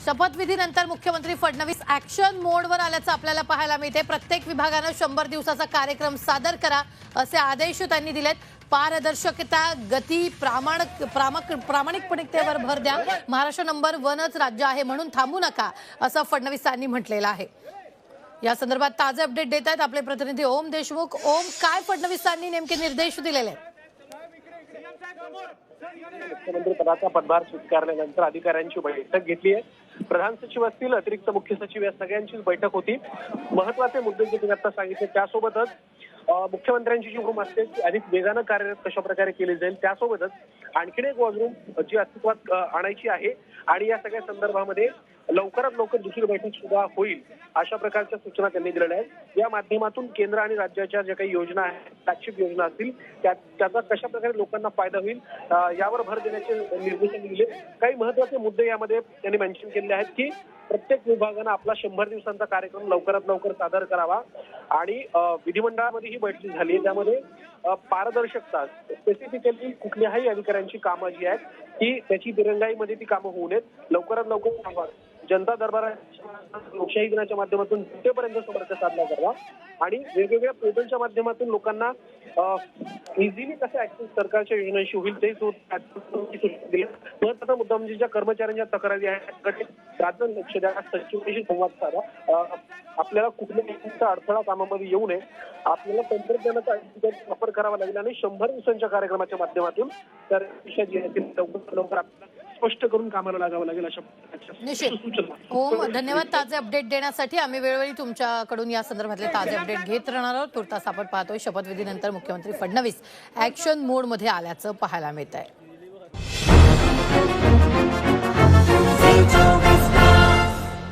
शपथविधीनंतर मुख्यमंत्री फडणवीस ऍक्शन मोडवर आल्याचं आपल्याला पाहायला मिळते। प्रत्येक विभागानं 100 दिवसाचा कार्यक्रम सादर करा असे आदेश त्यांनी दिलेत। पारदर्शकता, गती, प्रामाणिकपणेवर भर द्या। महाराष्ट्र नंबर 1च राज्य आहे म्हणून थांबू नका असं फडणवीसांनी म्हटलेलं आहे। या संदर्भात ताजे अपडेट देत आहेत आपले प्रतिनिधी ओम देशमुख। ओम, काय फडणवीसांनी नेमके निर्देश दिलेले आहेत? मुख्यमंत्री पदाचा पदभार स्वीकारल्यानंतर अधिकाऱ्यांची बैठक घेतली आहे। प्रधान सचिव असतील, अतिरिक्त मुख्य सचिव या सगळ्यांचीच बैठक होती। महत्त्वाचे मुद्दे जे तुम्ही आता सांगितले त्यासोबतच मुख्यमंत्र्यांची जी भूम असते ती अधिक वेगानं कार्यरत कशा प्रकारे केली जाईल, त्यासोबतच आणखीन एक वॉर्डरूम जी अस्तित्वात आणायची आहे आणि या सगळ्या संदर्भामध्ये लवकरात लवकर दुसरी बैठक सुद्धा होईल अशा प्रकारच्या सूचना त्यांनी दिलेल्या आहेत। या माध्यमातून केंद्र आणि राज्याच्या ज्या काही योजना आहेत, फ्लॅगशिप योजना असतील त्याचा कशा प्रकारे लोकांना फायदा होईल यावर भर देण्याचे निर्देश दिले। काही महत्त्वाचे मुद्दे यामध्ये त्यांनी मेन्शन केले आहेत की प्रत्येक विभागानं आपला 100 दिवसांचा कार्यक्रम लवकरात लवकर सादर करावा आणि विधिमंडळामध्ये ही बैठक झाली आहे त्यामध्ये पारदर्शकता, स्पेसिफिकली कुठल्याही अधिकाऱ्यांची कामं जी आहेत ती त्याची दिरंगाईमध्ये ती कामं होऊ नयेत, लवकरात लवकर थांबवा। जनता दरबारात लोकशाही दिनाच्या माध्यमातून जनतेपर्यंत संपर्क साधला करावा आणि वेगवेगळ्या पोर्टलच्या माध्यमातून लोकांना इझिली कसं ऍक्सेस सरकारच्या योजनांशी होईल ते महत्त्वाचा मुद्दा म्हणजे ज्या कर्मचाऱ्यांच्या तक्रारी आहेत त्याकडे राज्य लक्ष द्या, सचिवांशी संवाद साधा। आपल्याला कुठल्याही अडथळा कामामध्ये येऊ नये, आपल्याला तंत्रज्ञानाचा वापर करावा लागेल आणि 100 दिवसांच्या कार्यक्रमाच्या माध्यमातून तर लवकर स्पष्ट करून कामाला लागावं लागेल अशा सूचना। ओम, धन्यवाद ताजे अपडेट देण्यासाठी। आम्ही वेळोवेळी तुमच्याकडून या संदर्भातले ताजे अपडेट घेत राहणार आहोत। तुर्तास आपण पाहतोय शपथविधीनंतर मुख्यमंत्री फडणवीस ऍक्शन मोडमध्ये आल्याचं पाहायला मिळत आहे।